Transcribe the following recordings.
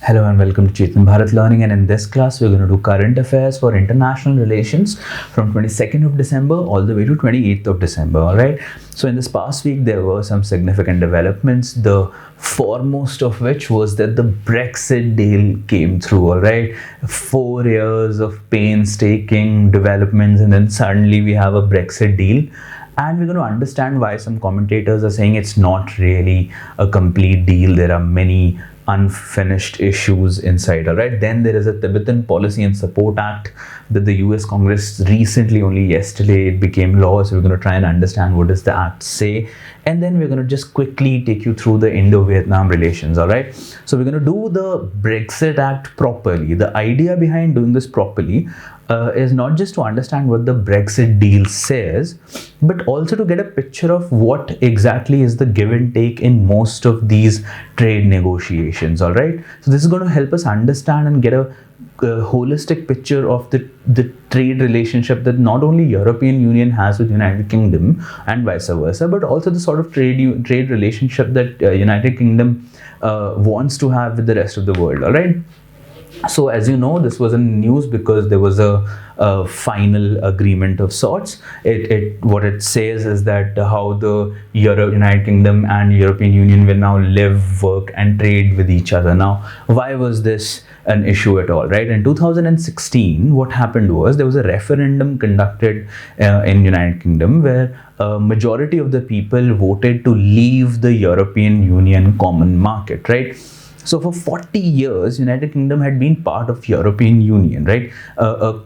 Hello and welcome to Chetan Bharat Learning, and in this class we're going to do current affairs for international relations from 22nd of December all the way to 28th of December, alright? So in this past week there were some significant developments, the foremost of which was that the Brexit deal came through, alright? 4 years of painstaking developments and then suddenly we have a Brexit deal. And we're going to understand why some commentators are saying it's not really a complete deal. There are many unfinished issues inside, all right? Then there is a Tibetan Policy and Support Act that the US Congress recently, only yesterday, it became law. So we're going to try and understand what does the act say. And then we're going to just quickly take you through the Indo-Vietnam relations, all right? So we're going to do the Brexit Act properly. The idea behind doing this properly is not just to understand what the Brexit deal says, but also to get a picture of what exactly is the give and take in most of these trade negotiations, all right? So this is going to help us understand and get a holistic picture of the trade relationship that not only European Union has with United Kingdom and vice versa, but also the sort of trade relationship that United Kingdom wants to have with the rest of the world, all right? So as you know, this was in news because there was a final agreement of sorts. What it says is that how the United Kingdom and European Union will now live, work and trade with each other. Now, why was this an issue at all, right? In 2016, what happened was there was a referendum conducted in United Kingdom where a majority of the people voted to leave the European Union common market, right? So for 40 years, United Kingdom had been part of European Union, right? A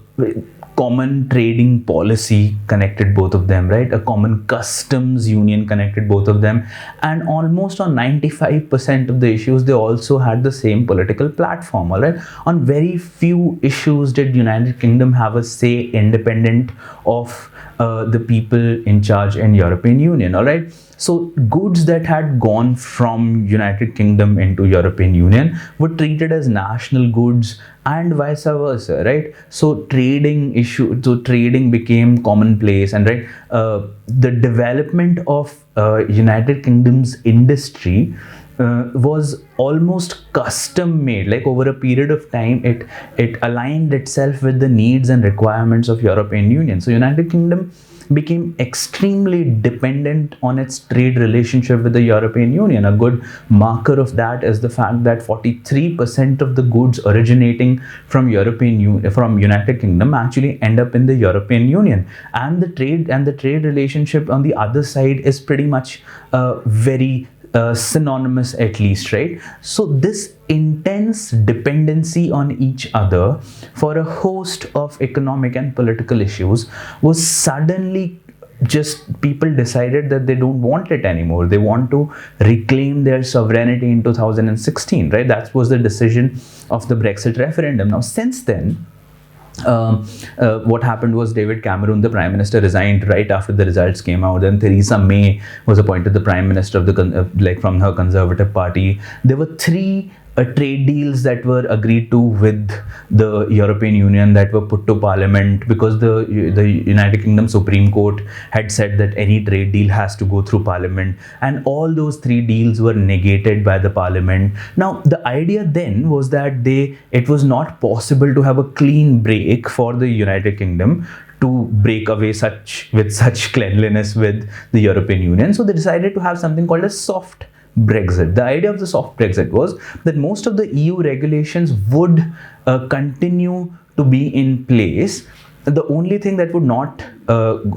common trading policy connected both of them, right? A common customs union connected both of them. And almost on 95% of the issues, they also had the same political platform, all right? On very few issues did United Kingdom have a say independent of the people in charge in European Union, all right? So goods that had gone from United Kingdom into European Union were treated as national goods and vice versa, right? So trading became commonplace, and right, the development of United Kingdom's industry was almost custom made. Like over a period of time, it aligned itself with the needs and requirements of European Union. So United Kingdom became extremely dependent on its trade relationship with the European Union. A good marker of that is the fact that 43% of the goods originating from United Kingdom actually end up in the European Union, and the trade relationship on the other side is pretty much very synonymous, at least, right? So this intense dependency on each other for a host of economic and political issues was suddenly just people decided that they don't want it anymore. They want to reclaim their sovereignty in 2016, right? That was the decision of the Brexit referendum. Now, since then, what happened was David Cameron, the Prime Minister, resigned right after the results came out. Then Theresa May was appointed the Prime Minister of from her Conservative Party. There were three trade deals that were agreed to with the European Union that were put to Parliament because the United Kingdom Supreme Court had said that any trade deal has to go through Parliament, and all those three deals were negated by the Parliament. Now, the idea then was that it was not possible to have a clean break for the United Kingdom to break away with such cleanliness with the European Union. So they decided to have something called a soft Brexit. The idea of the soft Brexit was that most of the EU regulations would continue to be in place. The only thing that would not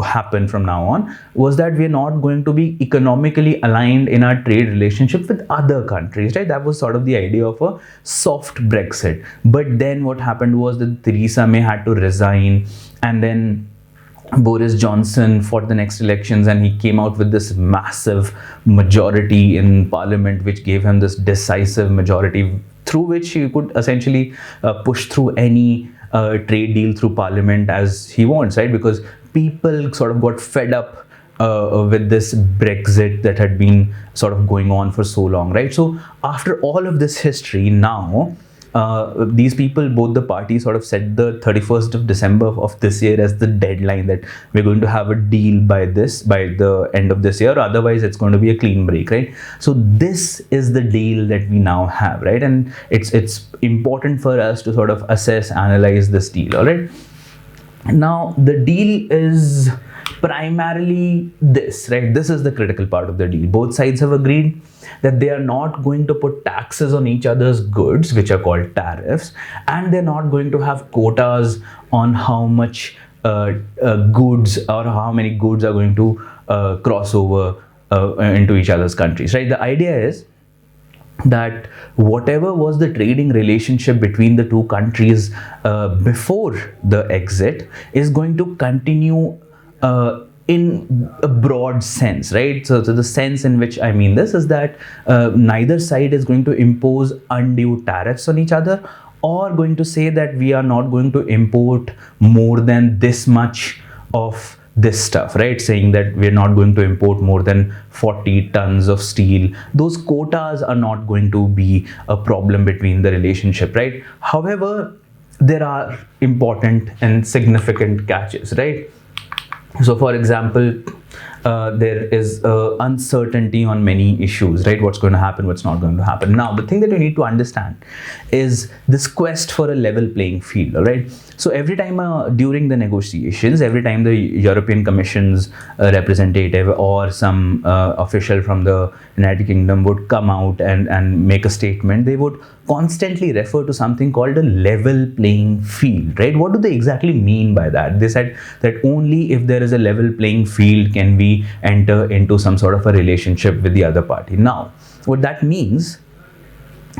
happen from now on was that we are not going to be economically aligned in our trade relationship with other countries, right? That was sort of the idea of a soft Brexit. But then what happened was that Theresa May had to resign, and then Boris Johnson fought the next elections, and he came out with this massive majority in Parliament, which gave him this decisive majority through which he could essentially push through any trade deal through Parliament as he wants, right? Because people sort of got fed up with this Brexit that had been sort of going on for so long, right? So after all of this history, now these people, both the parties, sort of set the 31st of December of this year as the deadline, that we're going to have a deal by the end of this year, or otherwise it's going to be a clean break, right? So this is the deal that we now have, right? And it's important for us to sort of assess, analyze this deal, all right? Now, the deal is primarily this, right? This is the critical part of the deal. Both sides have agreed that they are not going to put taxes on each other's goods, which are called tariffs, and they're not going to have quotas on how much goods or how many goods are going to cross over into each other's countries, right? The idea is that whatever was the trading relationship between the two countries before the exit is going to continue in a broad sense, right? So the sense in which I mean this is that neither side is going to impose undue tariffs on each other, or going to say that we are not going to import more than this much of this stuff, right? Saying that we're not going to import more than 40 tons of steel. Those quotas are not going to be a problem between the relationship, right? However, there are important and significant catches, right? So, for example, there is uncertainty on many issues, right? What's going to happen, what's not going to happen. Now, the thing that you need to understand is this quest for a level playing field, all right? So every time during the negotiations, every time the European Commission's representative or some official from the United Kingdom would come out and make a statement, they would constantly refer to something called a level playing field, right? What do they exactly mean by that? They said that only if there is a level playing field can we enter into some sort of a relationship with the other party. Now, what that means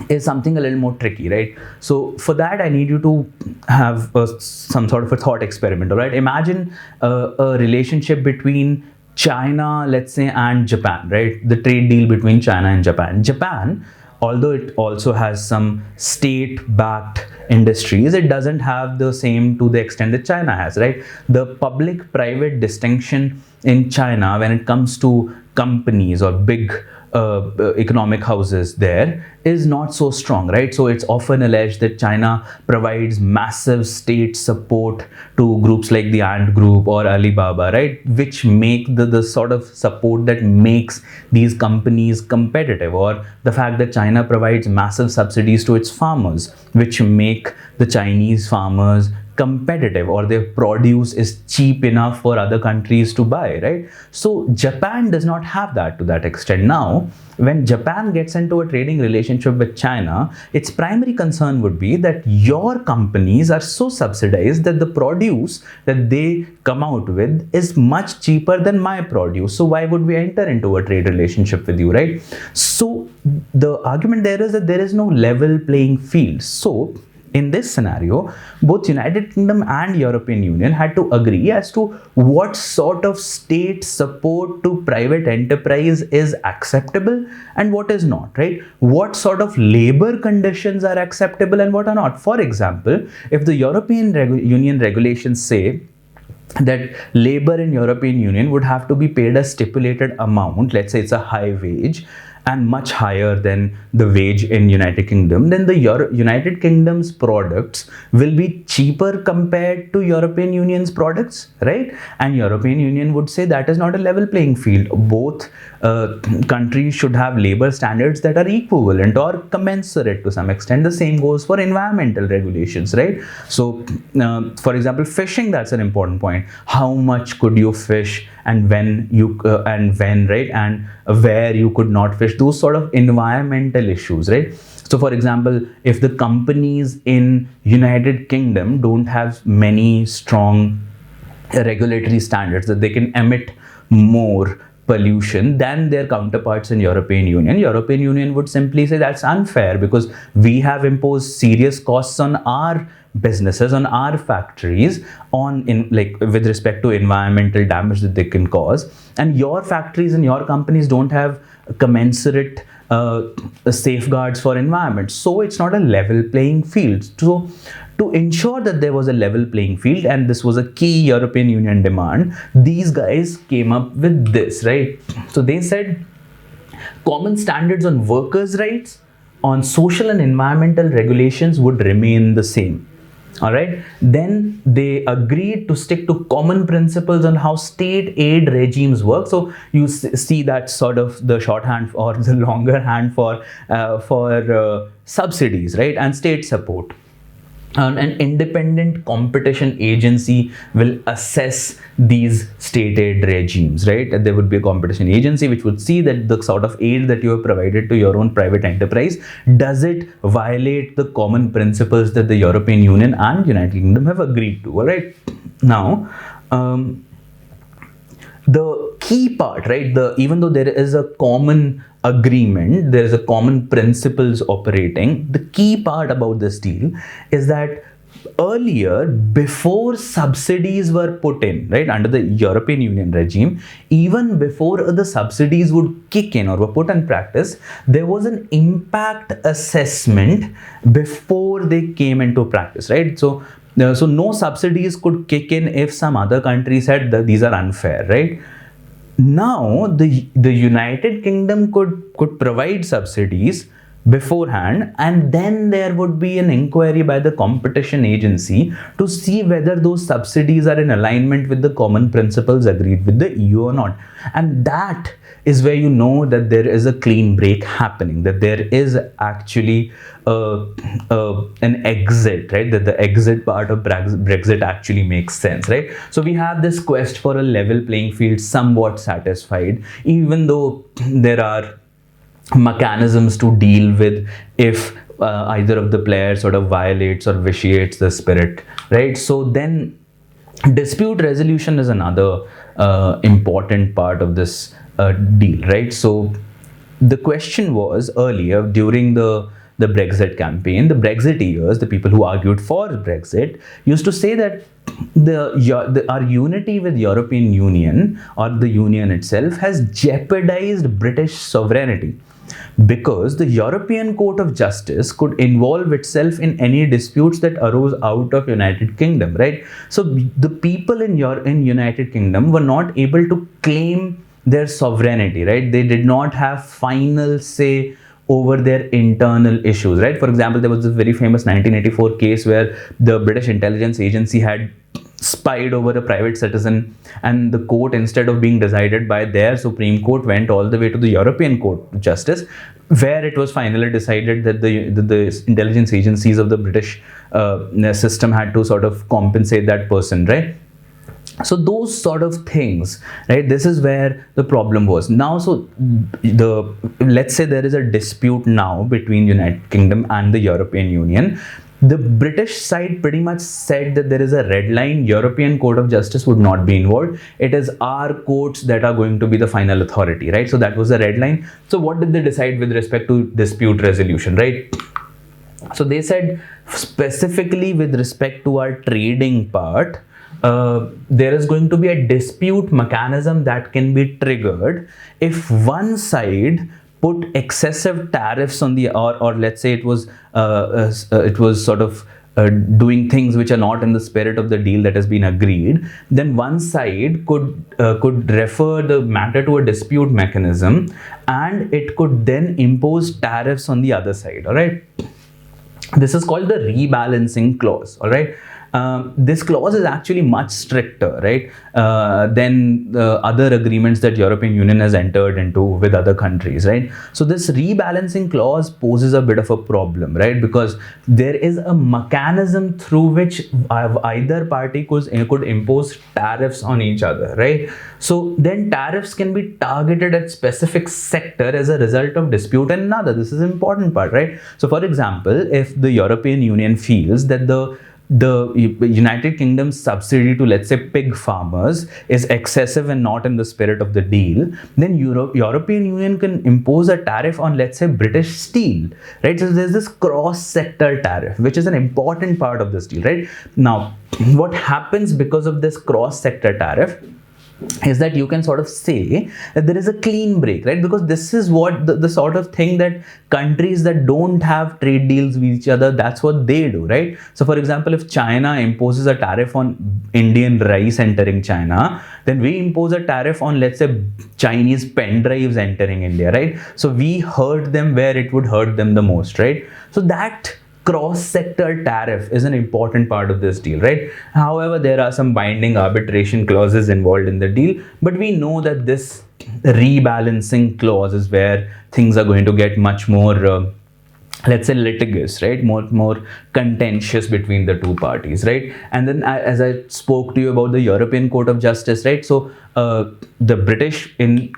is something a little more tricky, right? So for that, I need you to have some sort of a thought experiment, all right? Imagine a relationship between China, let's say, and Japan, right? The trade deal between China and Japan. Japan, although it also has some state-backed industries, it doesn't have the same to the extent that China has, right? The public-private distinction in China when it comes to companies or big economic houses there is not so strong, right? So it's often alleged that China provides massive state support to groups like the Ant Group or Alibaba, right? Which make the sort of support that makes these companies competitive, or the fact that China provides massive subsidies to its farmers, which make the Chinese farmers competitive, or their produce is cheap enough for other countries to buy, right? So Japan does not have that to that extent. Now, when Japan gets into a trading relationship with China, its primary concern would be that your companies are so subsidized that the produce that they come out with is much cheaper than my produce. So why would we enter into a trade relationship with you, right? So the argument there is that there is no level playing field. So in this scenario, both United Kingdom and European Union had to agree as to what sort of state support to private enterprise is acceptable and what is not, right? What sort of labor conditions are acceptable and what are not. For example, if the European Union regulations say that labor in European Union would have to be paid a stipulated amount, let's say it's a high wage, and much higher than the wage in United Kingdom, then the United Kingdom's products will be cheaper compared to European Union's products, right? And European Union would say that is not a level playing field. Both countries should have labor standards that are equivalent or commensurate to some extent. The same goes for environmental regulations, right? So, for example, fishing, that's an important point. How much could you fish and when right? And where you could not fish, those sort of environmental issues, right? So for example, if the companies in United Kingdom don't have many strong regulatory standards that they can emit more pollution than their counterparts in European Union would simply say that's unfair because we have imposed serious costs on our businesses, on our factories, with respect to environmental damage that they can cause, and your factories and your companies don't have commensurate safeguards for environment. So it's not a level playing field. So to ensure that there was a level playing field, and this was a key European Union demand, these guys came up with this, right? So they said common standards on workers' rights, on social and environmental regulations would remain the same. All right. Then they agreed to stick to common principles on how state aid regimes work. So you see that sort of the shorthand or the longer hand for subsidies, right, and state support. An independent competition agency will assess these state aid regimes, right? There would be a competition agency which would see that the sort of aid that you have provided to your own private enterprise, does it violate the common principles that the European Union and United Kingdom have agreed to, all right? Now, the key part, right, even though there is a common agreement, there is a common principles operating, the key part about this deal is that earlier, before subsidies were put in, right, under the European Union regime, even before the subsidies would kick in or were put in practice, there was an impact assessment before they came into practice, right? So no subsidies could kick in if some other country said that these are unfair, right? Now the United Kingdom could provide subsidies beforehand, and then there would be an inquiry by the competition agency to see whether those subsidies are in alignment with the common principles agreed with the EU or not. And that is where you know that there is a clean break happening, that there is actually an exit, right? That the exit part of Brexit actually makes sense, right? So we have this quest for a level playing field somewhat satisfied, even though there are mechanisms to deal with if either of the players sort of violates or vitiates the spirit, right? So then dispute resolution is another important part of this deal, right? So the question was earlier during the Brexit campaign, the Brexiteers, the people who argued for Brexit, used to say that our unity with European Union or the Union itself has jeopardized British sovereignty, because the European Court of Justice could involve itself in any disputes that arose out of United Kingdom, right? So the people in United Kingdom were not able to claim their sovereignty, right? They did not have final say over their internal issues, right? For example, there was a very famous 1984 case where the British intelligence agency had spied over a private citizen, and the court, instead of being decided by their Supreme Court, went all the way to the European Court of Justice, where it was finally decided that the intelligence agencies of the British system had to sort of compensate that person, right? So those sort of things, right? This is where the problem was. Now, so let's say there is a dispute now between United Kingdom and the European Union. The British side pretty much said that there is a red line. European Court of Justice would not be involved. It is our courts that are going to be the final authority, right? So that was the red line. So what did they decide with respect to dispute resolution, right? So they said specifically with respect to our trading part, there is going to be a dispute mechanism that can be triggered if one side put excessive tariffs on the, or let's say it was sort of doing things which are not in the spirit of the deal that has been agreed, then one side could refer the matter to a dispute mechanism, and it could then impose tariffs on the other side, all right? This is called the rebalancing clause, all right? This clause is actually much stricter, right, than the other agreements that European Union has entered into with other countries, right? So this rebalancing clause poses a bit of a problem, right, because there is a mechanism through which either party could impose tariffs on each other, right? So then tariffs can be targeted at specific sector as a result of dispute and another. This is an important part, right? So for example, if the European Union feels that the United Kingdom's subsidy to, let's say, pig farmers is excessive and not in the spirit of the deal, then European Union can impose a tariff on, let's say, British steel, right? So there's this cross-sector tariff, which is an important part of this deal, right? Now, what happens because of this cross-sector tariff is that you can sort of say that there is a clean break, right? Because this is what the sort of thing that countries that don't have trade deals with each other, that's what they do, right? So for example, if China imposes a tariff on Indian rice entering China, then we impose a tariff on, let's say, Chinese pen drives entering India, right? So we hurt them where it would hurt them the most, right? So that cross-sector tariff is an important part of this deal, right? However, there are some binding arbitration clauses involved in the deal, but we know that this rebalancing clause is where things are going to get much more let's say litigious, right? More contentious between the two parties, right? And then as I spoke to you about the European Court of Justice, right? So the British in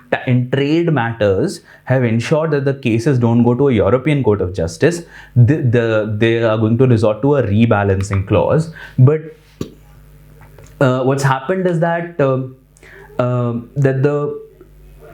trade matters have ensured that the cases don't go to a European Court of Justice. They are going to resort to a rebalancing clause. But what's happened is that that the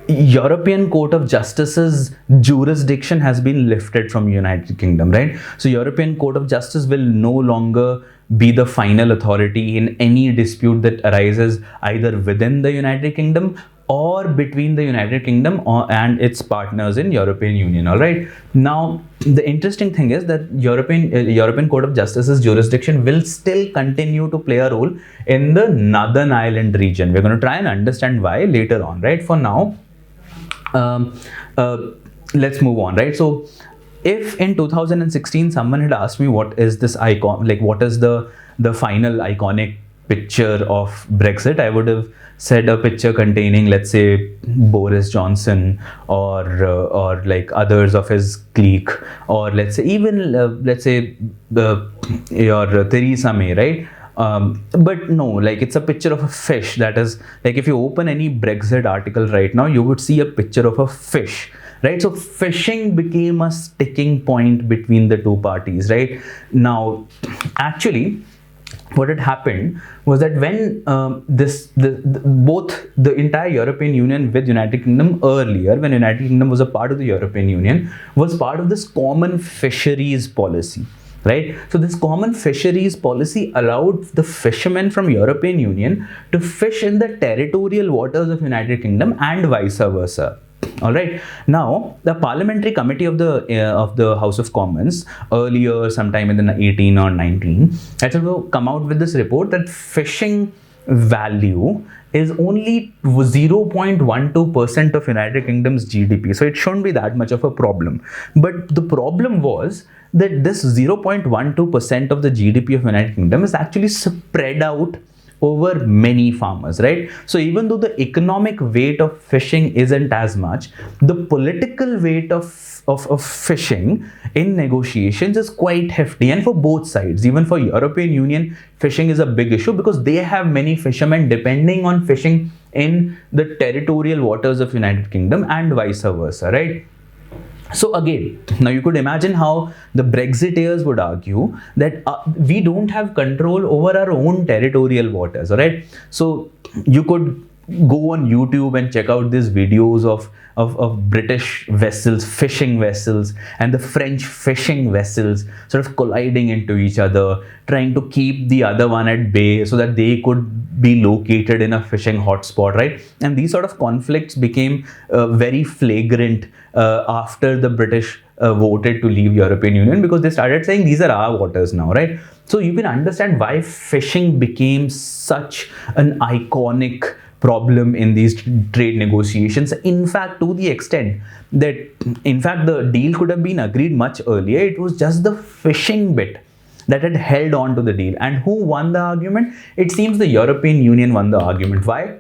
European Court of Justice's jurisdiction has been lifted from United Kingdom, right? So European Court of Justice will no longer be the final authority in any dispute that arises either within the United Kingdom or between the United Kingdom and its partners in European Union, all right? Now, the interesting thing is that European Court of Justice's jurisdiction will still continue to play a role in the Northern Ireland region. We're going to try and understand why later on, right? For now, let's move on, right? So if in 2016 someone had asked me what is this icon, like what is the final iconic picture of Brexit, I would have said a picture containing, let's say, Boris Johnson or like others of his clique, or let's say even your Theresa May, right? But no, like it's a picture of a fish. That is, like if you open any Brexit article right now, you would see a picture of a fish, right? So fishing became a sticking point between the two parties, right? Now, actually, what had happened was that when both the entire European Union with United Kingdom earlier, when United Kingdom was a part of the European Union, was part of this common fisheries policy, right? So this common fisheries policy allowed the fishermen from European Union to fish in the territorial waters of United Kingdom and vice versa. All right. Now, the Parliamentary Committee of the House of Commons earlier, sometime in the 18 or 19, had to come out with this report that fishing value is only 0.12% of United Kingdom's GDP. So it shouldn't be that much of a problem. But the problem was that this 0.12% of the GDP of United Kingdom is actually spread out over many farmers, right? So even though the economic weight of fishing isn't as much, the political weight of fishing in negotiations is quite hefty, and for both sides. Even for European Union, fishing is a big issue because they have many fishermen depending on fishing in the territorial waters of United Kingdom and vice versa, right? So again, now you could imagine how the Brexiteers would argue that we don't have control over our own territorial waters, all right? So you could go on YouTube and check out these videos of British vessels, fishing vessels, and the French fishing vessels sort of colliding into each other, trying to keep the other one at bay so that they could be located in a fishing hotspot, right? And these sort of conflicts became very flagrant after the British voted to leave European Union, because they started saying these are our waters now, right? So you can understand why fishing became such an iconic problem in these trade negotiations. In fact, to the extent that, in fact, the deal could have been agreed much earlier. It was just the fishing bit that had held on to the deal. And who won the argument? It seems the European Union won the argument. Why?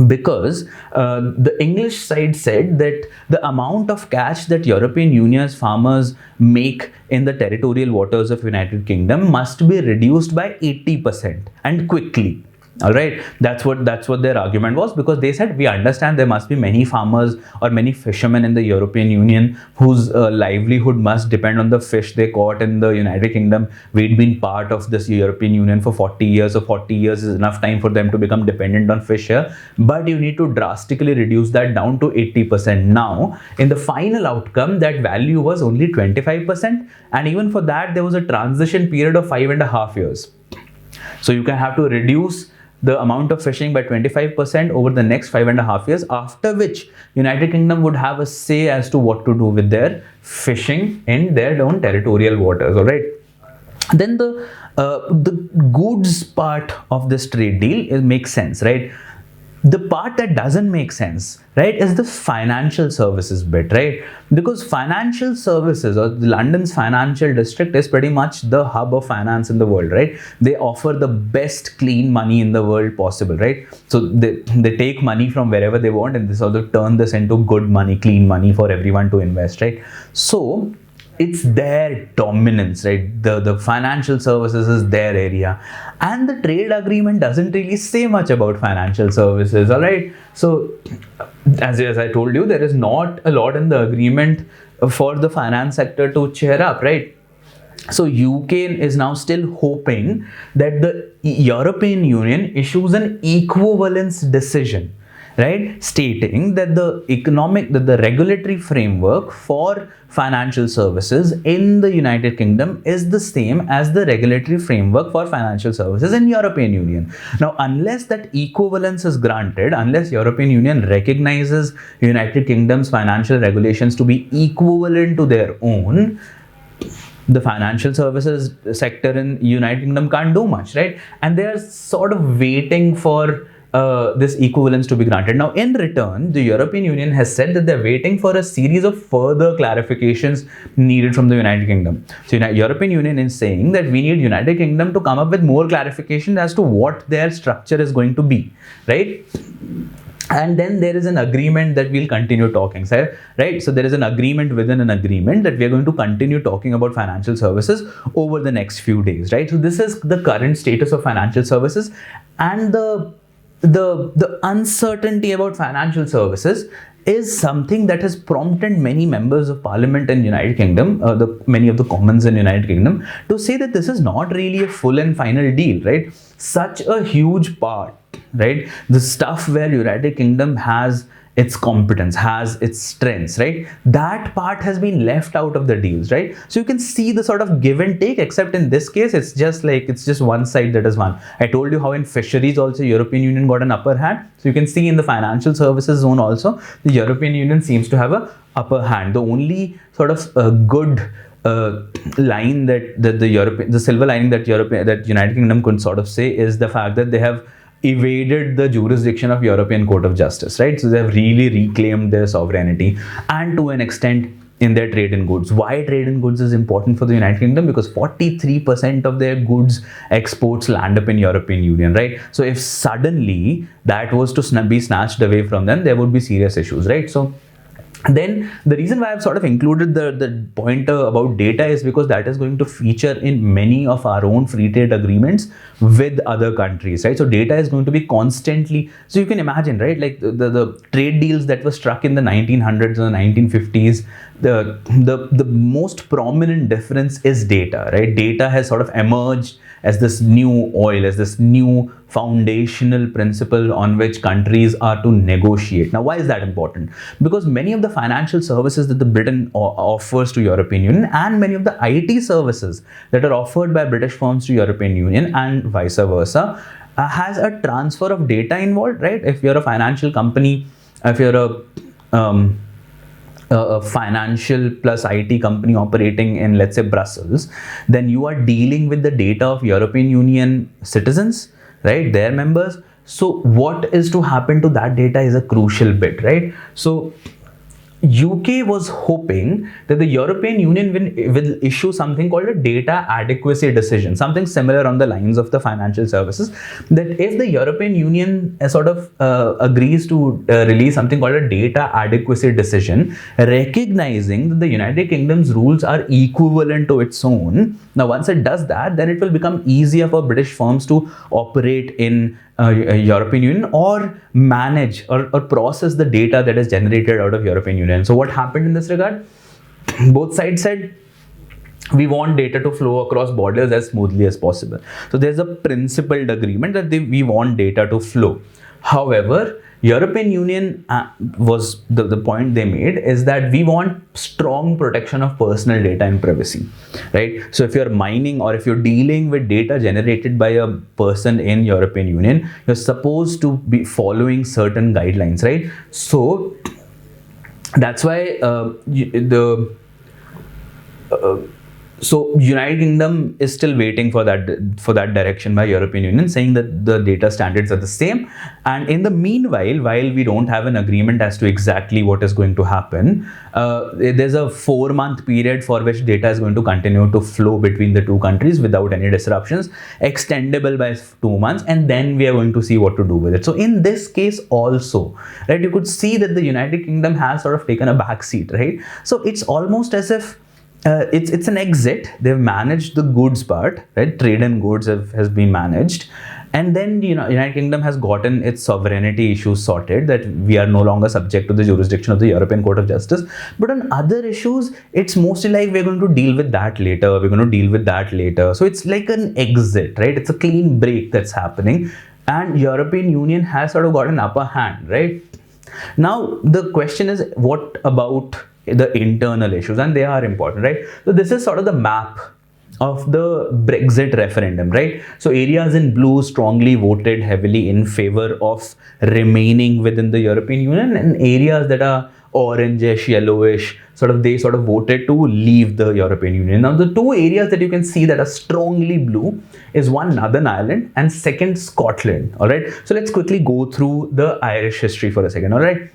Because the English side said that the amount of cash that European Union's farmers make in the territorial waters of United Kingdom must be reduced by 80% and quickly. All right, that's what their argument was, because they said, we understand there must be many farmers or many fishermen in the European Union whose livelihood must depend on the fish they caught in the United Kingdom. We'd been part of this European Union for 40 years, so 40 years is enough time for them to become dependent on fish here. But you need to drastically reduce that down to 80%. Now, in the final outcome, that value was only 25%, and even for that, there was a transition period of 5.5 years. So you can have to reduce the amount of fishing by 25% over the next 5.5 years, after which United Kingdom would have a say as to what to do with their fishing in their own territorial waters. All right. Then the goods part of this trade deal makes sense, right? The part that doesn't make sense, right, is the financial services bit, right? Because financial services, or London's financial district, is pretty much the hub of finance in the world, right? They offer the best clean money in the world possible, right? So they take money from wherever they want, and they sort of turn this into good money, clean money for everyone to invest, right? So it's their dominance, right? The financial services is their area, and the trade agreement doesn't really say much about financial services. All right, so as I told you, there is not a lot in the agreement for the finance sector to cheer up, right? So UK is now still hoping that the European Union issues an equivalence decision, right, stating that the regulatory framework for financial services in the United Kingdom is the same as the regulatory framework for financial services in European Union. Now, unless that equivalence is granted, unless European Union recognizes United Kingdom's financial regulations to be equivalent to their own, the financial services sector in United Kingdom can't do much, right? And they are sort of waiting for this equivalence to be granted. Now, in return, the European Union has said that they're waiting for a series of further clarifications needed from the United Kingdom. So, European Union is saying that we need United Kingdom to come up with more clarification as to what their structure is going to be, right? And then there is an agreement that we'll continue talking, right? So there is an agreement within an agreement that we are going to continue talking about financial services over the next few days, right? So this is the current status of financial services, and the uncertainty about financial services is something that has prompted many members of parliament in United Kingdom, many of the commons in United Kingdom, to say that this is not really a full and final deal, right? Such a huge part, right? The stuff where United Kingdom has its competence, has its strengths, right? That part has been left out of the deals, right? So you can see the sort of give and take, except in this case, it's just one side that has won. I told you how in fisheries also European Union got an upper hand. So you can see in the financial services zone also, the European Union seems to have a upper hand. The only sort of good line that the silver lining that United Kingdom could sort of say is the fact that they have evaded the jurisdiction of European Court of Justice, right? So they have really reclaimed their sovereignty, and to an extent in their trade in goods. Why trade in goods is important for the United Kingdom? Because 43% of their goods exports land up in European Union, right? So if suddenly that was to be snatched away from them, there would be serious issues, right? So then the reason why I've sort of included the pointer about data is because that is going to feature in many of our own free trade agreements with other countries, right? So data is going to be constantly, so you can imagine, right, like the trade deals that were struck in the 1900s or the 1950s, the most prominent difference is data, right? Data has sort of emerged as this new oil, as this new foundational principle on which countries are to negotiate. Now, why is that important? Because many of the financial services that the Britain offers to European Union, and many of the IT services that are offered by British firms to European Union and vice versa, has a transfer of data involved, right? If you're a financial company, if you're a financial plus IT company operating in, let's say, Brussels, then you are dealing with the data of European Union citizens, right, their members. So what is to happen to that data is a crucial bit, right? So UK was hoping that the European Union will issue something called a data adequacy decision, something similar on the lines of the financial services, that if the European Union sort of agrees to release something called a data adequacy decision, recognizing that the United Kingdom's rules are equivalent to its own. Now, once it does that, then it will become easier for British firms to operate in European Union or manage or process the data that is generated out of European Union. So what happened in this regard? Both sides said, we want data to flow across borders as smoothly as possible. So there's a principled agreement that we want data to flow. However, European Union was the point they made is that we want strong protection of personal data and privacy, right? So if you're mining or if you're dealing with data generated by a person in European Union, you're supposed to be following certain guidelines, right? So that's why so United Kingdom is still waiting for that direction by European Union, saying that the data standards are the same. And in the meanwhile, while we don't have an agreement as to exactly what is going to happen, there's a 4-month period for which data is going to continue to flow between the two countries without any disruptions, extendable by 2 months, and then we are going to see what to do with it. So in this case also, right, you could see that the United Kingdom has sort of taken a back seat, right? So it's almost as if it's an exit. They've managed the goods part, right? Trade and goods has been managed, and then United Kingdom has gotten its sovereignty issues sorted, that we are no longer subject to the jurisdiction of the European Court of Justice. But on other issues, it's mostly like we're going to deal with that later. We're going to deal with that later. So it's like an exit, right? It's a clean break that's happening, and European Union has sort of got an upper hand, right? Now the question is, what about the internal issues? And they are important, right? So this is sort of the map of the Brexit referendum, right? So areas in blue strongly voted heavily in favor of remaining within the European Union, and areas that are orangish, yellowish, they voted to leave the European Union. Now the two areas that you can see that are strongly blue is one, Northern Ireland, and second, Scotland. All right, so let's quickly go through the Irish history for a second. All right,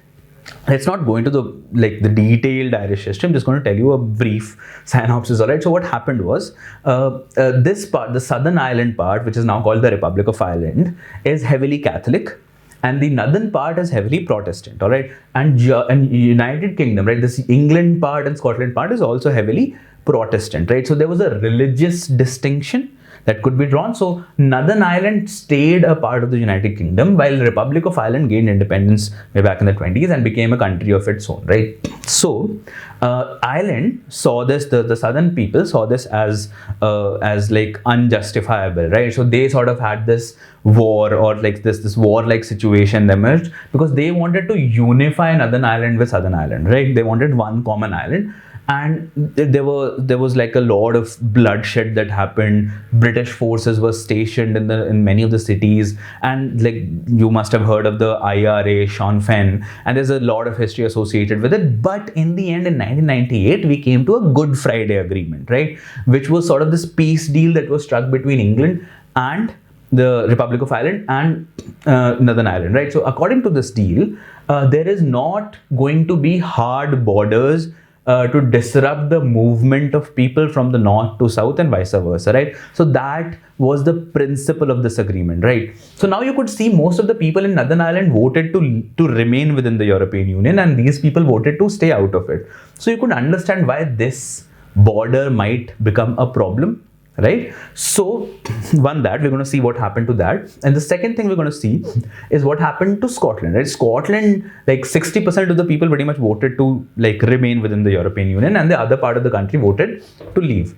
let's not go into the detailed Irish history. I'm just going to tell you a brief synopsis. All right, so what happened was, this part, the Southern Ireland part, which is now called the Republic of Ireland, is heavily Catholic, and the northern part is heavily Protestant. All right, and United Kingdom, right, this England part and Scotland part is also heavily Protestant, right? So there was a religious distinction that could be drawn. So Northern Ireland stayed a part of the United Kingdom, while the Republic of Ireland gained independence way back in the 20s and became a country of its own, right? So Ireland saw this, the southern people saw this as like unjustifiable, right? So they sort of had this war, or like this war-like situation emerged, because they wanted to unify Northern Ireland with Southern Ireland, right? They wanted one common island. And there was like a lot of bloodshed that happened. British forces were stationed in many of the cities, and like you must have heard of the IRA, Sinn Féin, and there's a lot of history associated with it. But in the end, in 1998, we came to a Good Friday Agreement, right, which was sort of this peace deal that was struck between England and the Republic of Ireland and Northern Ireland, right? So according to this deal, there is not going to be hard borders to disrupt the movement of people from the north to south and vice versa, right? So that was the principle of this agreement, right? So now you could see most of the people in Northern Ireland voted to remain within the European Union, and these people voted to stay out of it. So you could understand why this border might become a problem, right? So one, that we're going to see what happened to that, and the second thing we're going to see is what happened to Scotland, right? Scotland, like 60% of the people pretty much voted to like remain within the European Union, and the other part of the country voted to leave.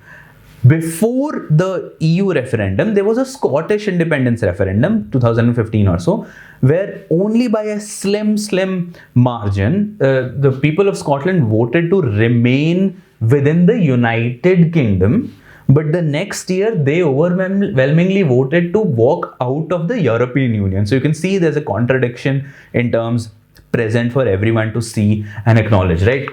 Before the EU referendum, there was a Scottish independence referendum, 2015 or so, where only by a slim margin, the people of Scotland voted to remain within the United Kingdom. But the next year, they overwhelmingly voted to walk out of the European Union. So you can see there's a contradiction in terms present for everyone to see and acknowledge, right?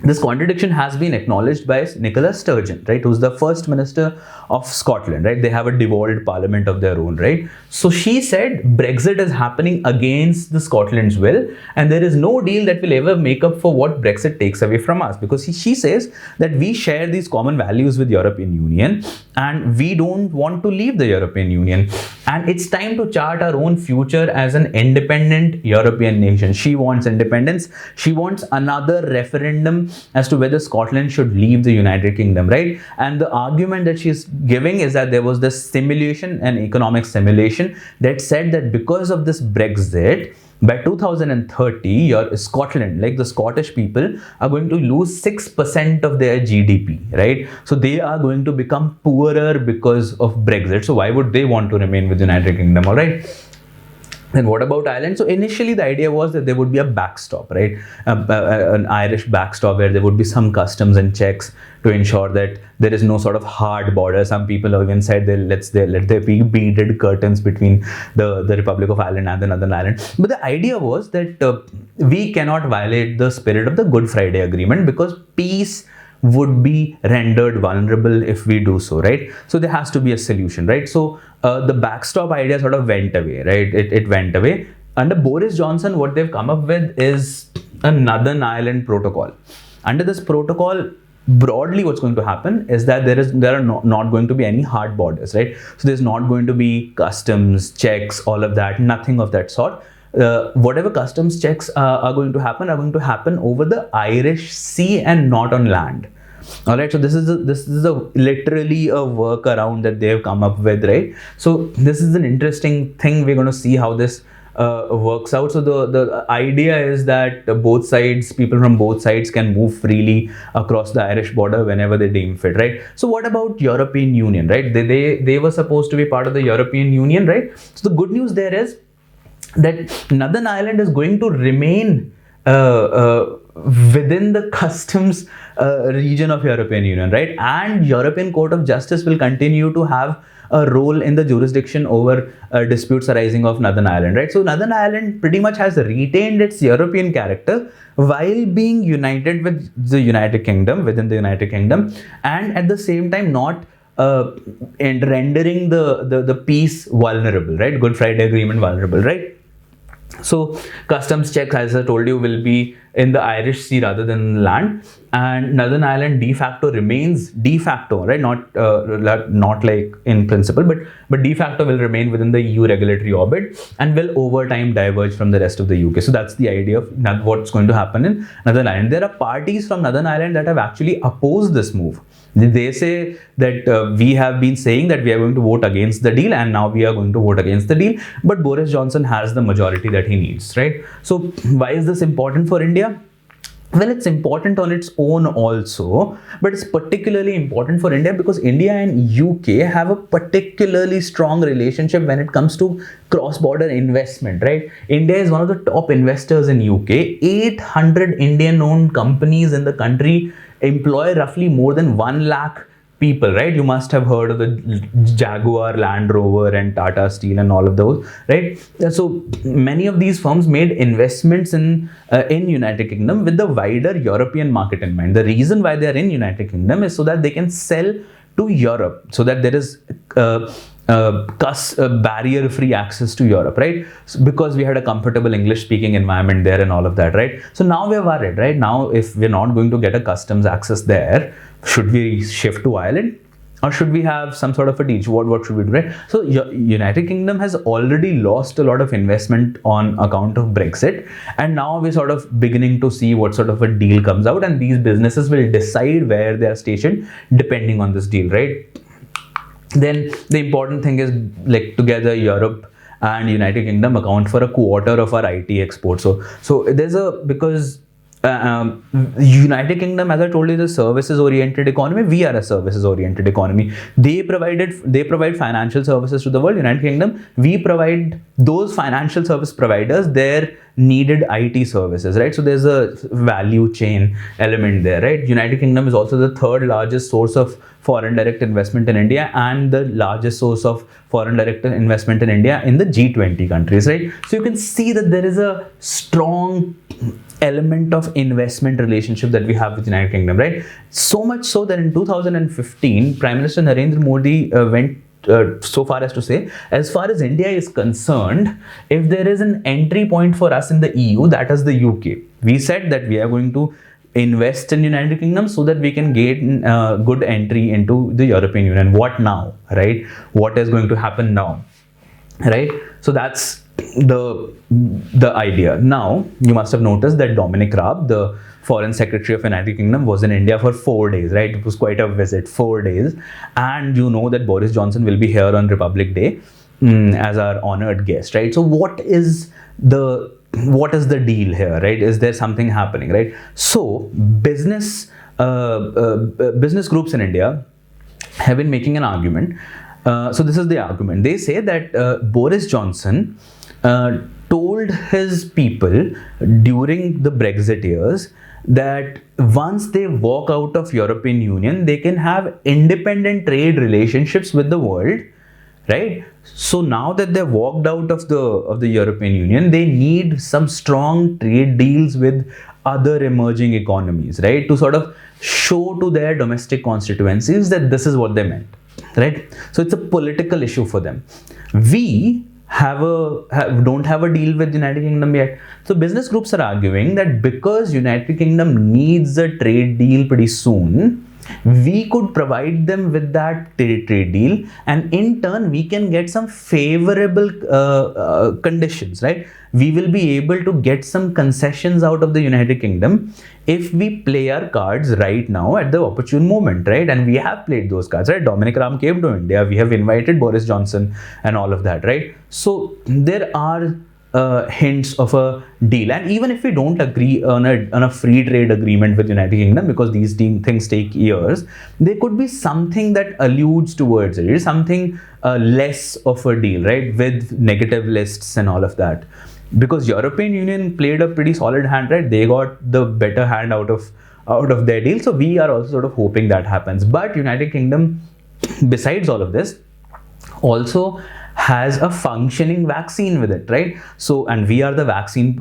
This contradiction has been acknowledged by Nicola Sturgeon, right, who's the First Minister of Scotland, right? They have a devolved parliament of their own, right? So she said Brexit is happening against the Scotland's will, and there is no deal that will ever make up for what Brexit takes away from us, because she says that we share these common values with European Union, and we don't want to leave the European Union, and it's time to chart our own future as an independent European nation. She wants independence. She wants another referendum as to whether Scotland should leave the United Kingdom, right? And the argument that she's giving is that there was this simulation, an economic simulation, that said that because of this Brexit, by 2030, your Scotland, like the Scottish people, are going to lose 6% of their GDP, right? So they are going to become poorer because of Brexit. So why would they want to remain with the United Kingdom, all right? Then what about Ireland? So initially the idea was that there would be a backstop, right? An Irish backstop where there would be some customs and checks to ensure that there is no sort of hard border. Some people have even said let there be beaded curtains between the Republic of Ireland and the Northern Ireland. But the idea was that we cannot violate the spirit of the Good Friday Agreement, because peace would be rendered vulnerable if we do so, right? So there has to be a solution, right? So the backstop idea sort of went away, right? It went away. Under Boris Johnson, what they've come up with is a Northern Ireland protocol. Under this protocol, broadly what's going to happen is that there are not going to be any hard borders, right? So there's not going to be customs checks, all of that, nothing of that sort. Whatever customs checks are going to happen over the Irish Sea and not on land. All right, so this is literally a workaround that they've come up with, right? So this is an interesting thing. We're going to see how this works out. So the idea is that people from both sides can move freely across the Irish border whenever they deem fit, right? So what about European Union, right? They were supposed to be part of the European Union, right? So the good news there is that Northern Ireland is going to remain within the customs region of European Union, right? And European Court of Justice will continue to have a role in the jurisdiction over disputes arising of Northern Ireland, right? So Northern Ireland pretty much has retained its European character while being united with the United Kingdom, within the United Kingdom, and at the same time not and rendering the peace vulnerable, right? Good Friday Agreement vulnerable, right? So customs checks, as I told you, will be in the Irish Sea rather than land, and Northern Ireland de facto remains de facto, right? Not like in principle, but de facto will remain within the EU regulatory orbit and will over time diverge from the rest of the UK. So that's the idea of what's going to happen in Northern Ireland. There are parties from Northern Ireland that have actually opposed this move. They say that we have been saying that we are going to vote against the deal, and now we are going to vote against the deal. But Boris Johnson has the majority that he needs, right? So why is this important for India? Well, it's important on its own also, but it's particularly important for India because India and UK have a particularly strong relationship when it comes to cross-border investment, right? India is one of the top investors in UK. 800 Indian-owned companies in the country employ roughly more than 1 lakh people, right? You must have heard of the Jaguar, Land Rover and Tata Steel and all of those, right? So many of these firms made investments in United Kingdom with the wider European market in mind. The reason why they are in United Kingdom is so that they can sell to Europe, so that there is barrier-free access to Europe, right? So because we had a comfortable English-speaking environment there and all of that, right? So now we're worried, right? Now, if we're not going to get a customs access there, should we shift to Ireland? Or should we have some sort of a deal? What should we do, right? So United Kingdom has already lost a lot of investment on account of Brexit. And now we're sort of beginning to see what sort of a deal comes out. And these businesses will decide where they are stationed depending on this deal, right? Then the important thing is, like, together Europe and United Kingdom account for a quarter of our IT exports. So there's because United Kingdom, as I told you, is a services-oriented economy. We are a services-oriented economy. They provide financial services to the world. United Kingdom, we provide those financial service providers their needed IT services, right? So there's a value chain element there, right? United Kingdom is also the third largest source of foreign direct investment in India and the largest source of foreign direct investment in India in the G20 countries, right? So you can see that there is a strong element of investment relationship that we have with United Kingdom, right? So much so that in 2015, Prime Minister Narendra Modi went so far as to say, as far as India is concerned, if there is an entry point for us in the EU, that is the UK. We said that we are going to invest in United Kingdom so that we can gain good entry into the European Union. What now, right? What is going to happen now, right? So that's the idea. Now, you must have noticed that Dominic Raab, the Foreign Secretary of United Kingdom, was in India for 4 days, right? It was quite a visit, 4 days. And you know that Boris Johnson will be here on Republic Day as our honored guest, right? So what is the deal here, right? Is there something happening, right? So business groups in India have been making an argument. So this is the argument. They say that Boris Johnson told his people during the Brexit years that once they walk out of European Union, they can have independent trade relationships with the world, right? So now that they've walked out of the European Union, they need some strong trade deals with other emerging economies, right? To sort of show to their domestic constituencies that this is what they meant, right? So it's a political issue for them. We don't have a deal with United Kingdom yet. So business groups are arguing that because United Kingdom needs a trade deal pretty soon, we could provide them with that trade deal, and in turn we can get some favorable conditions, right? We will be able to get some concessions out of the United Kingdom if we play our cards right now at the opportune moment, right? And we have played those cards, right? Dominic Raab came to India, we have invited Boris Johnson and all of that, right? So there are hints of a deal, and even if we don't agree on a free trade agreement with United Kingdom, because these things take years, there could be something that alludes towards it, something less of a deal, right, with negative lists and all of that, because European Union played a pretty solid hand, right? They got the better hand out of their deal, so we are also sort of hoping that happens. But United Kingdom, besides all of this, also has a functioning vaccine with it, right? So, and we are the vaccine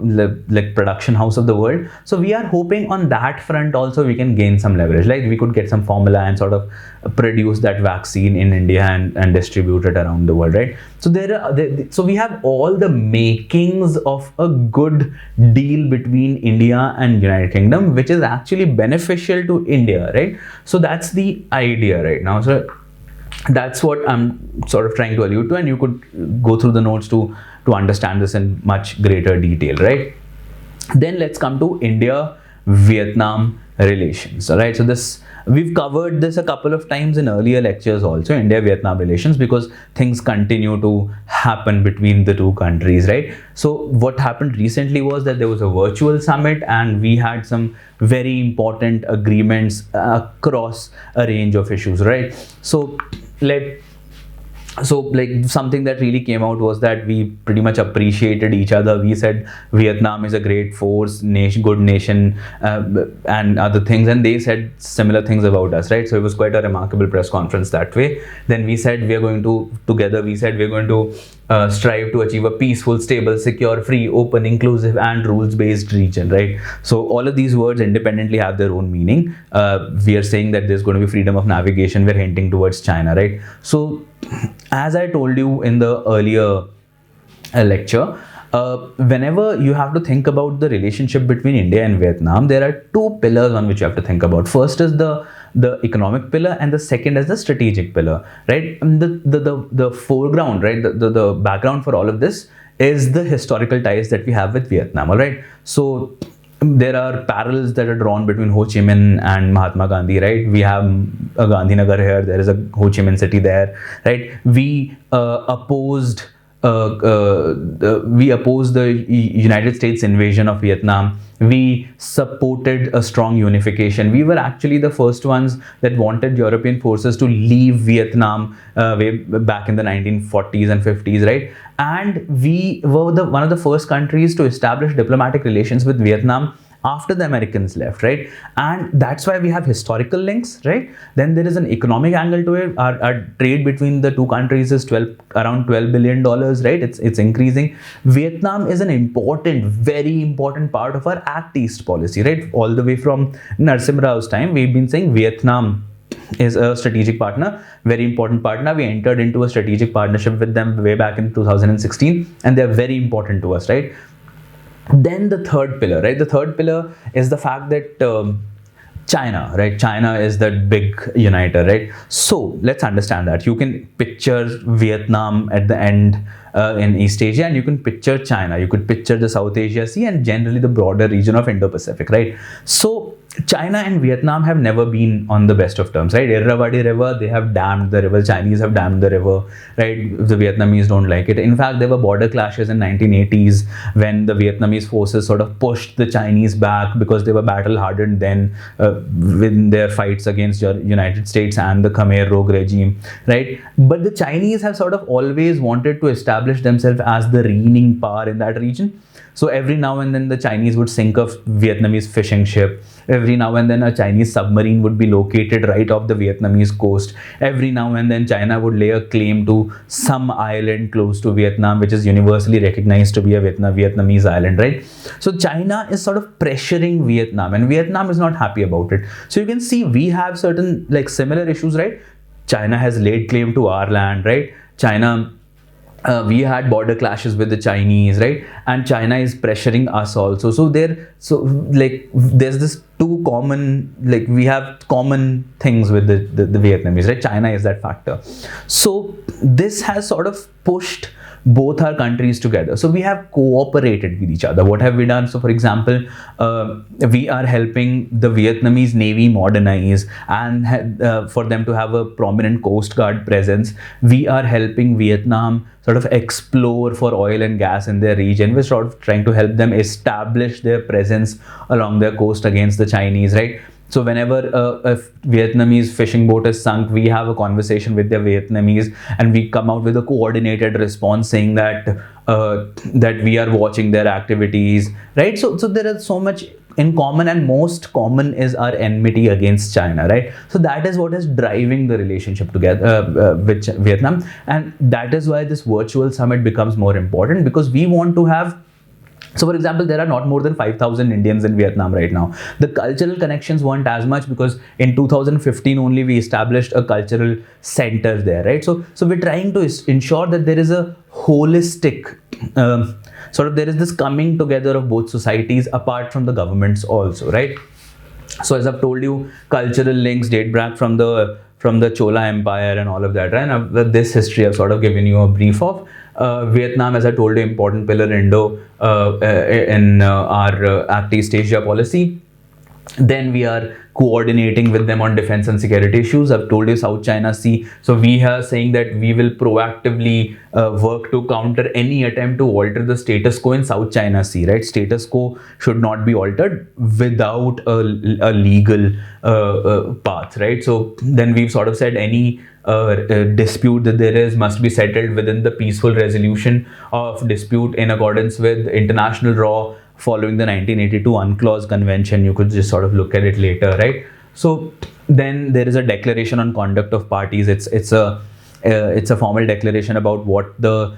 like production house of the world, so we are hoping on that front also we can gain some leverage, like we could get some formula and sort of produce that vaccine in India and distribute it around the world, right? So so we have all the makings of a good deal between India and United Kingdom, which is actually beneficial to India, right? So that's the idea right now. So that's what I'm sort of trying to allude to, and you could go through the notes to understand this in much greater detail, right? Then let's come to India-Vietnam relations, all right? So this, we've covered this a couple of times in earlier lectures also, India-Vietnam relations, because things continue to happen between the two countries, right? So what happened recently was that there was a virtual summit, and we had some very important agreements across a range of issues, right? So something that really came out was that we pretty much appreciated each other. We said Vietnam is a great force, good nation, and other things, and they said similar things about us, right? So it was quite a remarkable press conference that way. Then we said we're going to strive to achieve a peaceful, stable, secure, free, open, inclusive, and rules-based region, right? So all of these words independently have their own meaning. We are saying that there's going to be freedom of navigation. We're hinting towards China, right? So as I told you in the earlier lecture, whenever you have to think about the relationship between India and Vietnam, there are two pillars on which you have to think about. First is the economic pillar, and the second is the strategic pillar, right? And the foreground, right, the background for all of this is the historical ties that we have with Vietnam, all right? So there are parallels that are drawn between Ho Chi Minh and Mahatma Gandhi, right? We have a Gandhinagar here, there is a Ho Chi Minh city there, right? We opposed the United States invasion of Vietnam. We supported a strong unification. We were actually the first ones that wanted European forces to leave Vietnam way back in the 1940s and 50s, right? And we were one of the first countries to establish diplomatic relations with Vietnam after the Americans left, right? And that's why we have historical links, right? Then there is an economic angle to it. Our trade between the two countries is around $12 billion, right? It's increasing. Vietnam is an important, very important part of our Act East policy, right? All the way from Narasimha Rao's time, we've been saying Vietnam is a strategic partner, very important partner. We entered into a strategic partnership with them way back in 2016, and they're very important to us, right? Then the third pillar, right? The third pillar is the fact that China, right? China is that big uniter, right? So let's understand that. You can picture Vietnam at the end in East Asia, and you can picture China. You could picture the South Asia Sea and generally the broader region of Indo-Pacific, right? So China and Vietnam have never been on the best of terms, right? Irrawaddy River, they have dammed the river. Chinese have dammed the river, right? The Vietnamese don't like it. In fact, there were border clashes in 1980s when the Vietnamese forces sort of pushed the Chinese back because they were battle hardened then in their fights against the United States and the Khmer Rouge regime, right? But the Chinese have sort of always wanted to establish themselves as the reigning power in that region. So every now and then the Chinese would sink a Vietnamese fishing ship. Every now and then a Chinese submarine would be located right off the Vietnamese coast. Every now and then China would lay a claim to some island close to Vietnam, which is universally recognized to be a Vietnamese island, right? So China is sort of pressuring Vietnam, and Vietnam is not happy about it. So you can see we have certain like similar issues, right? China has laid claim to our land, right? We had border clashes with the Chinese, right? And China is pressuring us also. So there's this two common, like we have common things with the Vietnamese, right? China is that factor. So this has sort of pushed both our countries together. So we have cooperated with each other. What have we done? So for example, we are helping the Vietnamese Navy modernize and for them to have a prominent Coast Guard presence. We are helping Vietnam sort of explore for oil and gas in their region. We're sort of trying to help them establish their presence along their coast against the Chinese, right? So whenever a Vietnamese fishing boat is sunk, we have a conversation with the Vietnamese and we come out with a coordinated response saying that that we are watching their activities, right? So there is so much in common, and most common is our enmity against China, right? So that is what is driving the relationship together with Vietnam, and that is why this virtual summit becomes more important, because we want to have. So for example, there are not more than 5,000 Indians in Vietnam right now. The cultural connections weren't as much because in 2015 only we established a cultural center there, right? So we're trying to ensure that there is a holistic sort of, there is this coming together of both societies apart from the governments also, right? So as I've told you, cultural links date back from the Chola Empire and all of that, right? And this history I've sort of given you a brief of. Vietnam, as I told you, important pillar in our Act East Asia policy. Then we are coordinating with them on defense and security issues. I've told you South China Sea. So we are saying that we will proactively work to counter any attempt to alter the status quo in South China Sea, right? Status quo should not be altered without a legal path, right? So then we've sort of said any dispute that there is must be settled within the peaceful resolution of dispute in accordance with international law following the 1982 UNCLOS convention. You could just sort of look at it later, right? So then there is a declaration on conduct of parties. It's a formal declaration about what the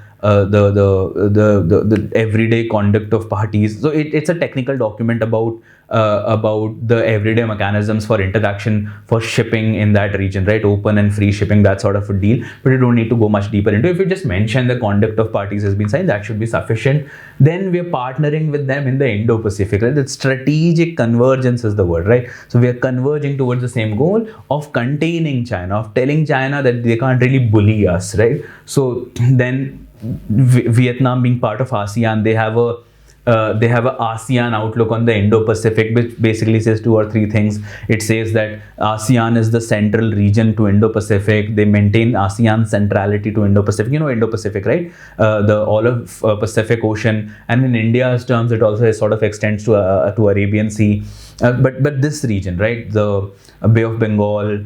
everyday conduct of parties. So it's a technical document about the everyday mechanisms for interaction for shipping in that region, right? Open and free shipping, that sort of a deal. But you don't need to go much deeper into it. If you just mention the conduct of parties has been signed, that should be sufficient. Then we are partnering with them in the Indo-Pacific, right? That strategic convergence is the word, right? So we are converging towards the same goal of containing China, of telling China that they can't really bully us, right? So then Vietnam being part of ASEAN, they have a ASEAN outlook on the Indo-Pacific, which basically says two or three things. It says that ASEAN is the central region to Indo-Pacific. They maintain ASEAN centrality to Indo-Pacific. You know Indo-Pacific, right? The all of Pacific Ocean, and in India's terms, it also sort of extends to Arabian Sea. But this region, right? The Bay of Bengal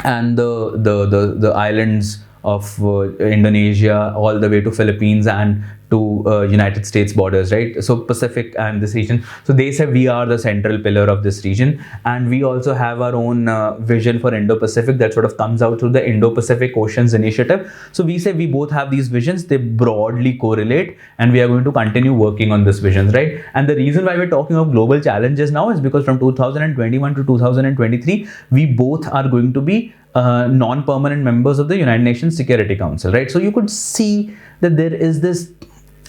and the islands of Indonesia all the way to Philippines and to United States borders, right? So Pacific and this region. So they say we are the central pillar of this region, and we also have our own vision for Indo-Pacific that sort of comes out through the Indo-Pacific Oceans Initiative. So we say we both have these visions, they broadly correlate, and we are going to continue working on these visions, right? And the reason why we're talking of global challenges now is because from 2021 to 2023, we both are going to be non-permanent members of the United Nations Security Council, right? So you could see that there is this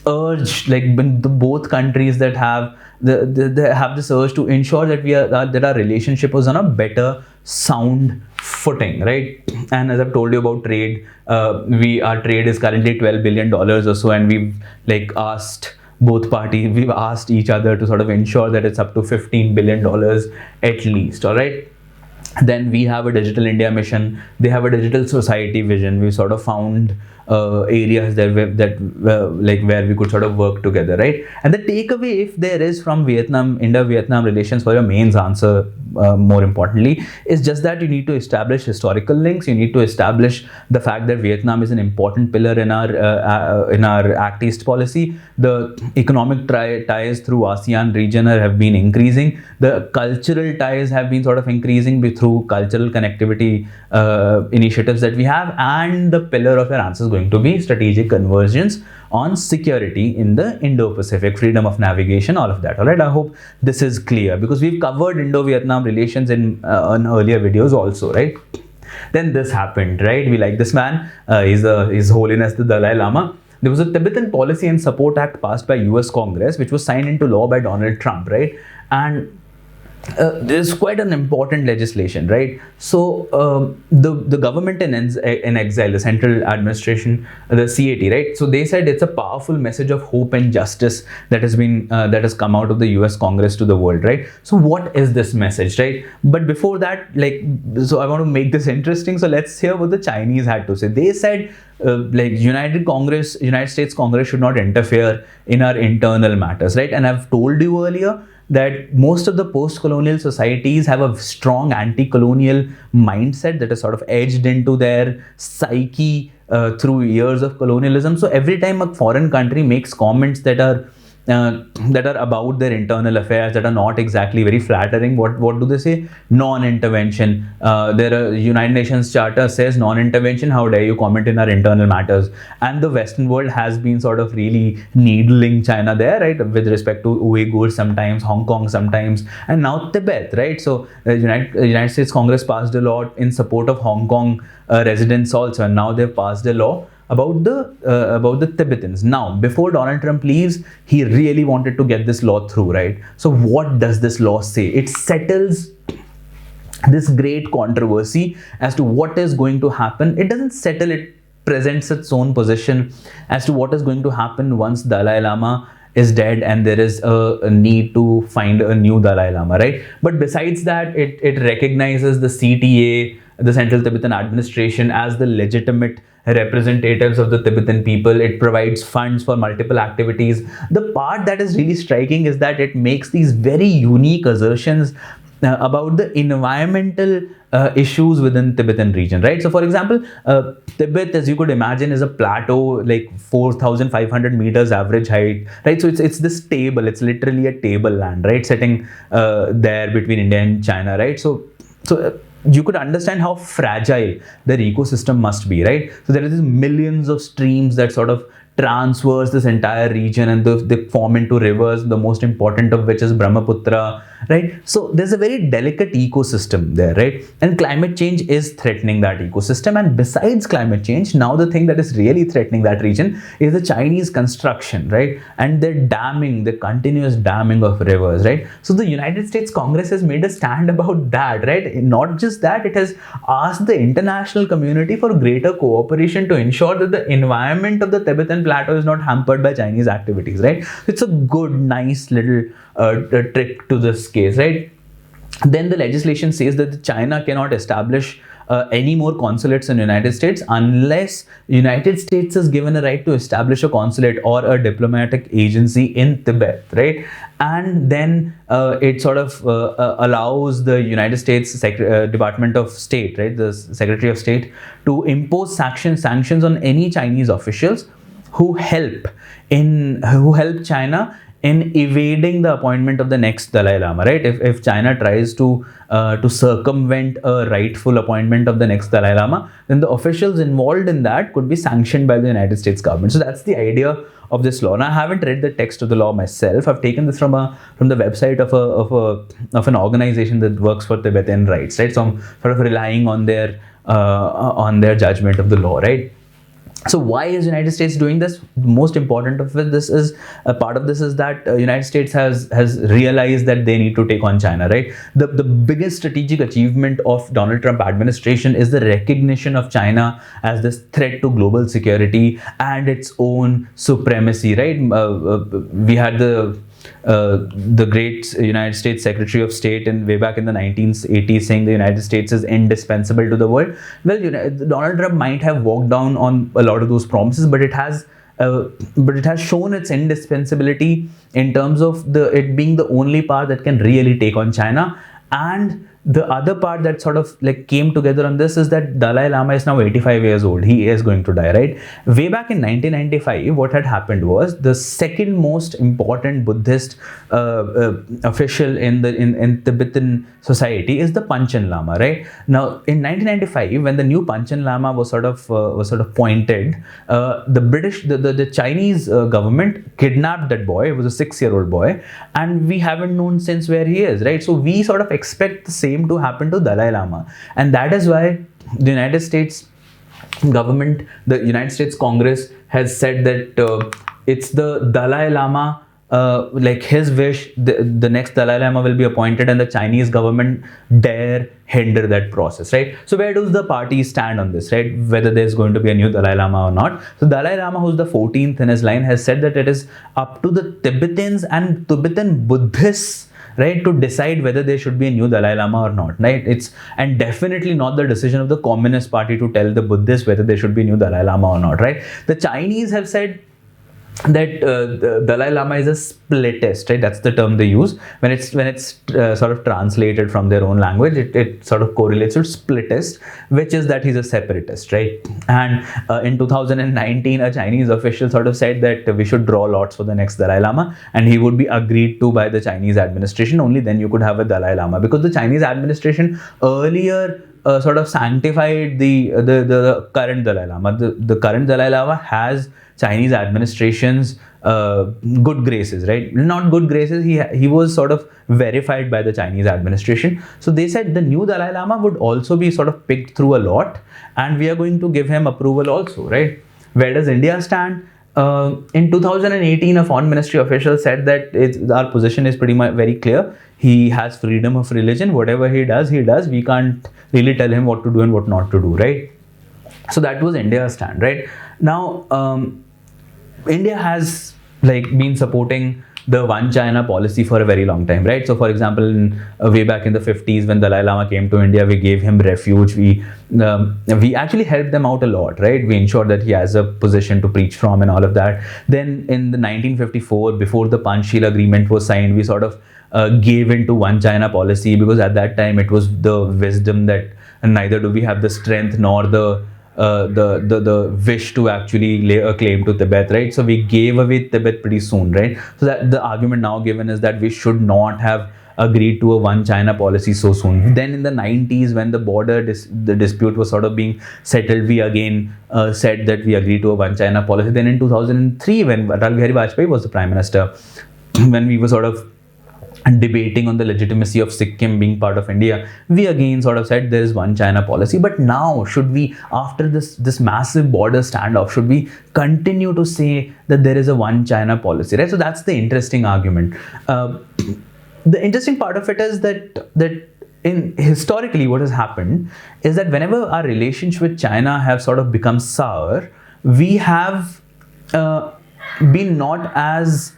urge, like when both countries that have they have this urge to ensure that that our relationship was on a better sound footing, right? And as I've told you about trade, our trade is currently $12 billion or so, and we've like asked both parties, we've asked each other to sort of ensure that it's up to $15 billion at least, all right? Then we have a Digital India mission. They have a digital society vision. We sort of found areas like where we could sort of work together, right? And the takeaway, if there is from Indo-Vietnam relations, for your mains answer, more importantly, is just that you need to establish historical links. You need to establish the fact that Vietnam is an important pillar in our Act East policy. The economic ties through ASEAN region have been increasing. The cultural ties have been sort of increasing through cultural connectivity initiatives that we have, and the pillar of your answer is going to be strategic convergence on security in the Indo-Pacific, freedom of navigation, all of that. All right, I hope this is clear, because we've covered Indo-Vietnam relations in earlier videos also, right? Then this happened, right? We like this man. His Holiness the Dalai Lama. There was a Tibetan Policy and Support Act passed by US Congress, which was signed into law by Donald Trump, right? And there's quite an important legislation, right? So the government in exile, the central administration, the CAT, right? So they said it's a powerful message of hope and justice that has come out of the US Congress to the world, right? So what is this message, right? But before that, so I want to make this interesting. So let's hear what the Chinese had to say. They said United States Congress should not interfere in our internal matters, right? And I've told you earlier that most of the post-colonial societies have a strong anti-colonial mindset that is sort of edged into their psyche through years of colonialism. So every time a foreign country makes comments that are about their internal affairs, that are not exactly very flattering, what do they say? Non-intervention. United Nations Charter says non-intervention. How dare you comment in our internal matters? And the Western world has been sort of really needling China there, right? With respect to Uyghurs sometimes, Hong Kong sometimes, and now Tibet, right? So the United States Congress passed a law in support of Hong Kong residents also, and now they've passed a law about the Tibetans. Now, before Donald Trump leaves, he really wanted to get this law through, right? So what does this law say? It settles this great controversy as to what is going to happen. It doesn't settle, it presents its own position as to what is going to happen once Dalai Lama is dead and there is a need to find a new Dalai Lama, right? But besides that, it recognizes the CTA, the Central Tibetan Administration, as the legitimate representatives of the Tibetan people. It provides funds for multiple activities. The part that is really striking is that it makes these very unique assertions about the environmental issues within Tibetan region, right? So for example, Tibet, as you could imagine, is a plateau, like 4,500 meters average height, right? So it's this table, it's literally a tableland, right? Sitting there between India and China, right? So you could understand how fragile their ecosystem must be, right? So there are these millions of streams that sort of transverse this entire region, and they form into rivers, the most important of which is Brahmaputra, right? So there's a very delicate ecosystem there, right? And climate change is threatening that ecosystem. And besides climate change, now the thing that is really threatening that region is the Chinese construction, right? And the continuous damming of rivers, right? So the United States Congress has made a stand about that, right? Not just that, it has asked the international community for greater cooperation to ensure that the environment of the Tibetan plateau is not hampered by Chinese activities, right? It's a good, nice little trick to this case, right? Then the legislation says that China cannot establish any more consulates in the United States unless United States is given a right to establish a consulate or a diplomatic agency in Tibet, right? And then it sort of allows the United States Department of State, right, the Secretary of State, to impose sanctions on any Chinese officials who help China in evading the appointment of the next Dalai Lama, right? If China tries to circumvent a rightful appointment of the next Dalai Lama, then the officials involved in that could be sanctioned by the United States government. So that's the idea of this law. Now, I haven't read the text of the law myself. I've taken this from the website of an organization that works for Tibetan rights, right? So I'm sort of relying on their judgment of the law, right? So why is United States doing this? The most important of it, this is a part of this is that United States has realized that they need to take on China, right? The biggest strategic achievement of Donald Trump administration is the recognition of China as this threat to global security and its own supremacy, right? We had the great United States Secretary of State way back in the 1980s saying the United States is indispensable to the world. Well, Donald Trump might have walked down on a lot of those promises, but it has shown its indispensability in terms of it being the only power that can really take on China. And the other part that sort of like came together on this is that Dalai Lama is now 85 years old. He is going to die, right? Way back in 1995, what had happened was the second most important Buddhist official in Tibetan society is the Panchen Lama, right? Now, in 1995, when the new Panchen Lama was sort of appointed, the Chinese government kidnapped that boy. It was a 6-year-old boy, and we haven't known since where he is, right? So we sort of expect the same to happen to Dalai Lama, and that is why the United States government, the United States Congress has said that it's the Dalai Lama, like his wish, the next Dalai Lama will be appointed, and the Chinese government dare hinder that process, right? So where does the party stand on this, right? Whether there's going to be a new Dalai Lama or not. So Dalai Lama, who's the 14th in his line, has said that it is up to the Tibetans and Tibetan Buddhists, right, to decide whether there should be a new Dalai Lama or not, right? And definitely not the decision of the Communist Party to tell the Buddhists whether there should be a new Dalai Lama or not, right? The Chinese have said that the Dalai Lama is a splittist, right? That's the term they use when it's sort of translated from their own language. It sort of correlates with splittist, which is that he's a separatist, right? And in 2019, a Chinese official sort of said that we should draw lots for the next Dalai Lama, and he would be agreed to by the Chinese administration. Only then you could have a Dalai Lama, because the Chinese administration earlier sort of sanctified the current Dalai Lama. The current Dalai Lama has Chinese administration's good graces, right? Not good graces. He was sort of verified by the Chinese administration. So they said the new Dalai Lama would also be sort of picked through a lot, and we are going to give him approval also, right? Where does India stand? In 2018, a foreign ministry official said that our position is pretty much very clear. He has freedom of religion. Whatever he does. We can't really tell him what to do and what not to do, right? So that was India's stand, right? Now, India has been supporting the One China policy for a very long time, right? So, for example, way back in the 50s, when Dalai Lama came to India, we gave him refuge. We actually helped them out a lot, right? We ensured that he has a position to preach from and all of that. Then, in the 1954, before the Panchsheel Agreement was signed, we sort of gave into One China policy, because at that time it was the wisdom that neither do we have the strength nor the wish to actually lay a claim to Tibet, right? So we gave away Tibet pretty soon, right? So that the argument now given is that we should not have agreed to a One China policy so soon. Then in the 90s, when the border the dispute was sort of being settled, we again said that we agreed to a One China policy. Then in 2003, when Atal Bihari Vajpayee was the Prime Minister, when we were sort of debating on the legitimacy of Sikkim being part of India, we again sort of said there is One China policy. But now, should we, after this massive border standoff, should we continue to say that there is a One China policy, right? So that's the interesting argument. The interesting part of it is that historically what has happened is that whenever our relations with China have sort of become sour, we have been not as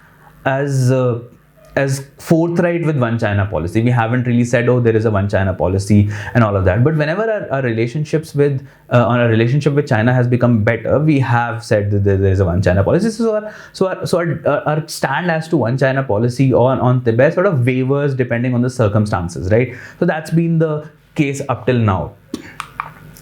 forthright with One China policy. We haven't really said, oh, there is a One China policy and all of that. But whenever our relationship with China has become better, we have said that there is a One China policy. So our stand as to One China policy on Tibet sort of wavers depending on the circumstances, right? So that's been the case up till now.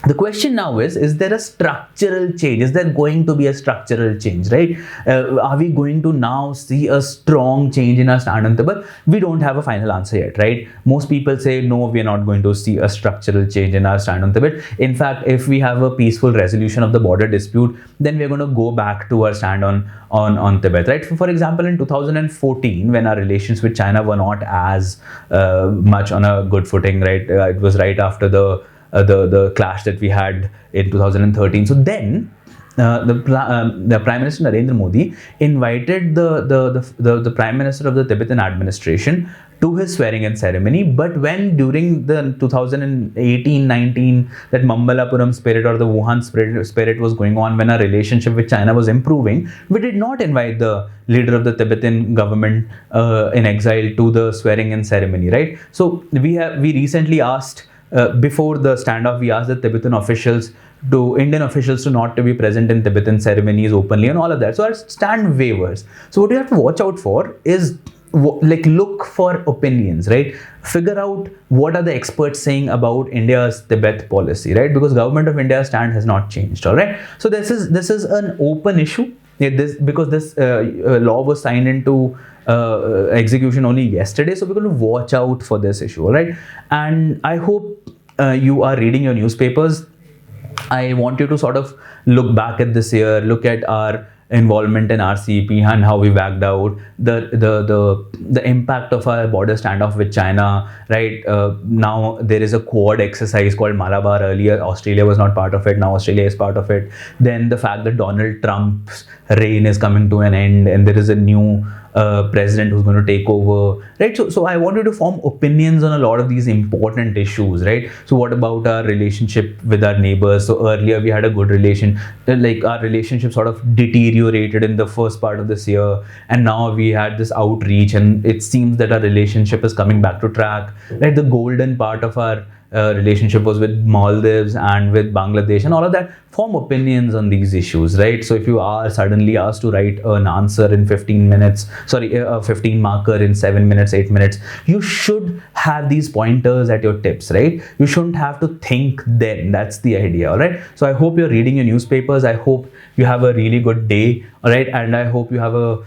The question now is there a structural change? Is there going to be a structural change, right? Are we going to now see a strong change in our stand on Tibet? We don't have a final answer yet, right? Most people say, no, we are not going to see a structural change in our stand on Tibet. In fact, if we have a peaceful resolution of the border dispute, then we're going to go back to our stand on Tibet, right? For example, in 2014, when our relations with China were not as much on a good footing, right? It was right after the clash that we had in 2013. So then the Prime Minister Narendra Modi invited the Prime Minister of the Tibetan administration to his swearing-in ceremony. But when during the 2018-19 that Mambalapuram spirit or the Wuhan spirit was going on, when our relationship with China was improving, we did not invite the leader of the Tibetan government in exile to the swearing-in ceremony, right? So we recently asked. Before the standoff, we asked the Indian officials to not to be present in Tibetan ceremonies openly and all of that. So our stand wavers. So what you have to watch out for is look for opinions, right? Figure out what are the experts saying about India's Tibet policy, right? Because government of India's stand has not changed, all right? So this is an open issue. Because this law was signed into execution only yesterday, so we're going to watch out for this issue, all right? And I hope you are reading your newspapers. I want you to sort of look back at this year, look at our involvement in RCEP and how we backed out, the impact of our border standoff with China, right? Now there is a Quad exercise called Malabar. Earlier Australia was not part of it, now Australia is part of it. Then the fact that Donald Trump's reign is coming to an end and there is a new president who's going to take over, right? So I want you to form opinions on a lot of these important issues, right? So what about our relationship with our neighbors? So earlier we had a good relation, like our relationship sort of deteriorated in the first part of this year, and now we had this outreach and it seems that our relationship is coming back to track, right? The golden part of our relationship was with Maldives and with Bangladesh and all of that. Form opinions on these issues, right? So if you are suddenly asked to write an answer in 15 minutes, a 15 marker in 7 minutes, 8 minutes, you should have these pointers at your tips, right? You shouldn't have to think then. That's the idea, all right? So I hope you're reading your newspapers. I hope you have a really good day, all right? And I hope you have a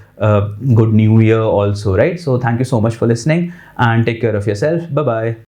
good new year also, right? So thank you so much for listening and take care of yourself. Bye-bye.